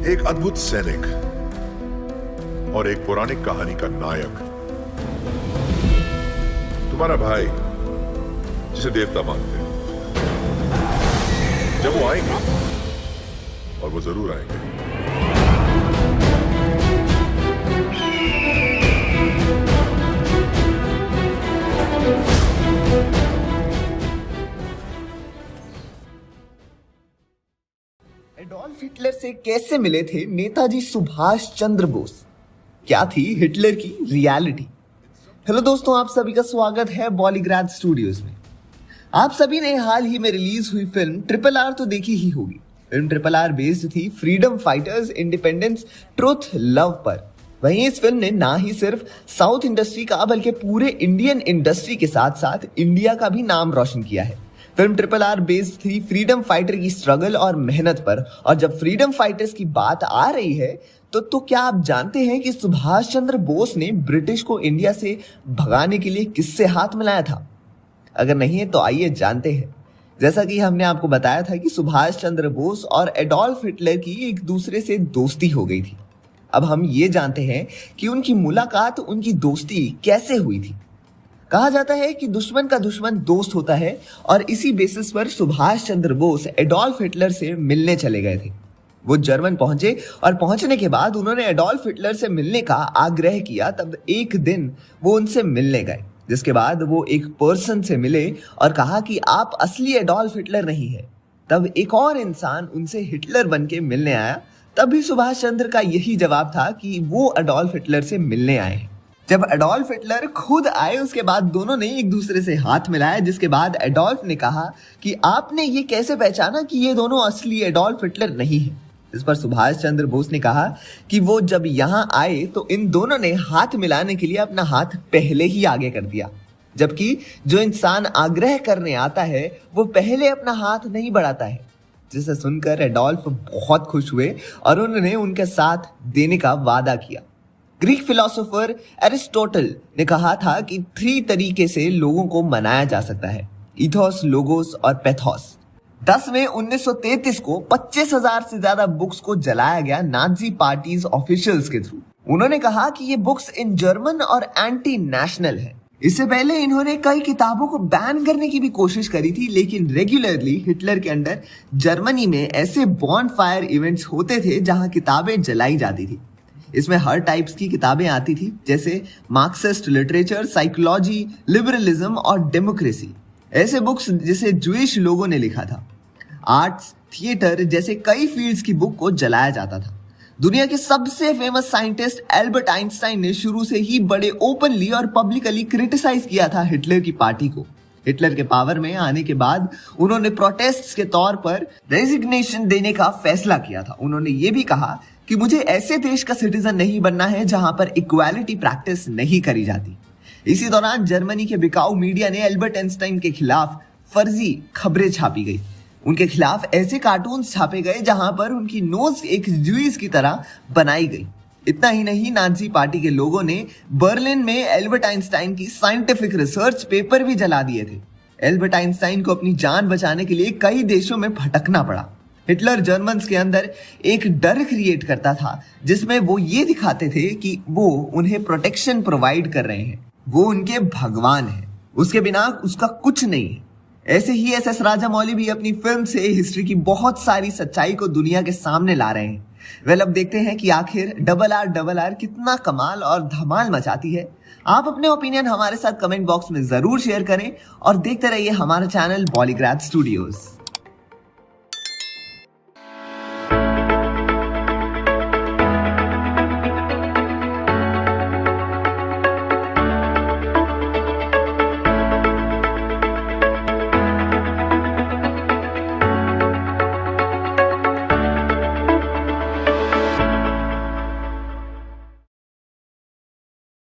एक अद्भुत सैनिक और एक पौराणिक कहानी का नायक, तुम्हारा भाई जिसे देवता मानते हैं। जब वो आएंगे, और वो जरूर आएंगे, एडोल्फ हिटलर से कैसे मिले थे नेताजी सुभाष चंद्र बोस? क्या थी हिटलर की रियलिटी? हेलो दोस्तों, आप सभी का स्वागत है बॉलीग्राड स्टूडियोज में। आप सभी ने हाल ही में रिलीज हुई फिल्म RRR तो देखी ही होगी। फिल्म RRR बेस्ड थी freedom fighters, independence, truth, love पर। वहीं इस फिल्म ने ना ही सिर्फ साउथ इंडस्ट्री का बल्कि पूरे इंडियन इंडस्ट्री के साथ साथ इंडिया का भी नाम रोशन किया है। फिल्म RRR बेस्ड थी फ्रीडम फाइटर की स्ट्रगल और मेहनत पर। और जब फ्रीडम फाइटर्स की बात आ रही है तो क्या आप जानते हैं कि सुभाष चंद्र बोस ने ब्रिटिश को इंडिया से भगाने के लिए किससे हाथ मिलाया था? अगर नहीं है तो आइए जानते हैं। जैसा कि हमने आपको बताया था कि सुभाष चंद्र बोस और एडोल्फ हिटलर की एक दूसरे से दोस्ती हो गई थी। अब हम ये जानते हैं कि उनकी मुलाकात, उनकी दोस्ती कैसे हुई थी। कहा जाता है कि दुश्मन का दुश्मन दोस्त होता है और इसी बेसिस पर सुभाष चंद्र बोस एडोल्फ हिटलर से मिलने चले गए थे। वो जर्मन पहुंचे और पहुंचने के बाद उन्होंने एडोल्फ हिटलर से मिलने का आग्रह किया। तब एक दिन वो उनसे मिलने गए, जिसके बाद वो एक पर्सन से मिले और कहा कि आप असली एडोल्फ हिटलर नहीं है। तब एक और इंसान उनसे हिटलर बन के मिलने आया। तब भी सुभाष चंद्र का यही जवाब था कि वो एडोल्फ हिटलर से मिलने आए हैं। जब एडोल्फ हिटलर खुद आए उसके बाद दोनों ने एक दूसरे से हाथ मिलाया, जिसके बाद एडोल्फ ने कहा कि आपने ये कैसे पहचाना कि ये दोनों असली एडोल्फ हिटलर नहीं है? इस पर सुभाष चंद्र बोस ने कहा कि वो जब यहाँ आए तो इन दोनों ने हाथ मिलाने के लिए अपना हाथ पहले ही आगे कर दिया, जबकि जो इंसान आग्रह करने आता है वो पहले अपना हाथ नहीं बढ़ाता है। जिसे सुनकर एडोल्फ बहुत खुश हुए और उन्होंने उनके साथ देने का वादा किया। ग्रीक फिलोसोफर एरिस्टोटल ने कहा था कि 3 तरीके से लोगों को मनाया जा सकता है: इथोस, लोगोस और पैथोस। 10 मई 1933 को 25,000 से ज्यादा बुक्स को जलाया गया नाजी पार्टीज ऑफिशियल्स के थ्रू। उन्होंने कहा कि ये बुक्स इन जर्मन और एंटी नेशनल है। इससे पहले इन्होंने कई किताबों को बैन करने की भी कोशिश करी थी, लेकिन रेगुलरली हिटलर के अंडर जर्मनी में ऐसे बॉन्ड फायर इवेंट्स होते थे जहां किताबें जलाई जाती थी। इसमें हर टाइप्स की किताबें आती थी, जैसे मार्क्सिस्ट लिटरेचर, साइकोलॉजी, लिबरलिज्म और डेमोक्रेसी। ऐसे बुक्स जिसे ज्यूइश लोगों ने लिखा था। आर्ट्स, थिएटर जैसे कई फील्ड्स की बुक को जलाया जाता था। दुनिया के सबसे फेमस साइंटिस्ट एल्बर्ट आइंस्टाइन ने शुरू से ही बड़े ओपनली और पब्लिकली क्रिटिसाइज किया था हिटलर की पार्टी को। हिटलर के पावर में आने के बाद उन्होंने प्रोटेस्ट के तौर पर रेजिग्नेशन देने का फैसला किया था। उन्होंने ये भी कहा कि मुझे ऐसे देश का सिटीजन नहीं बनना है जहां पर इक्वालिटी प्रैक्टिस नहीं करी जाती। इसी दौरान जर्मनी के बिकाऊ मीडिया ने एल्बर्ट आइंस्टाइन के खिलाफ फर्जी खबरें छापी गई। उनके खिलाफ ऐसे कार्टून्स छापे गए जहां पर उनकी नोज एक ज्यूइस की तरह बनाई गई। इतना ही नहीं, नाजी पार्टी के लोगों ने बर्लिन में एल्बर्ट आइंस्टाइन की साइंटिफिक रिसर्च पेपर भी जला दिए थे। एल्बर्ट आइंस्टाइन को अपनी जान बचाने के लिए कई देशों में भटकना पड़ा। हिटलर जर्मन्स के अंदर एक डर क्रिएट करता था, जिसमें वो ये दिखाते थे कि वो उन्हें प्रोटेक्शन प्रोवाइड कर रहे हैं, वो उनके भगवान है, उसके बिना उसका कुछ नहीं है। ऐसे ही SS राजामौली भी अपनी फिल्म से हिस्ट्री की बहुत सारी सच्चाई को दुनिया के सामने ला रहे हैं। वेल, अब देखते हैं कि आखिर RRR कितना कमाल और धमाल मचाती है। आप अपने ओपिनियन हमारे साथ कमेंट बॉक्स में जरूर शेयर करें और देखते रहिए हमारा चैनल बॉलीग्राड स्टूडियोज।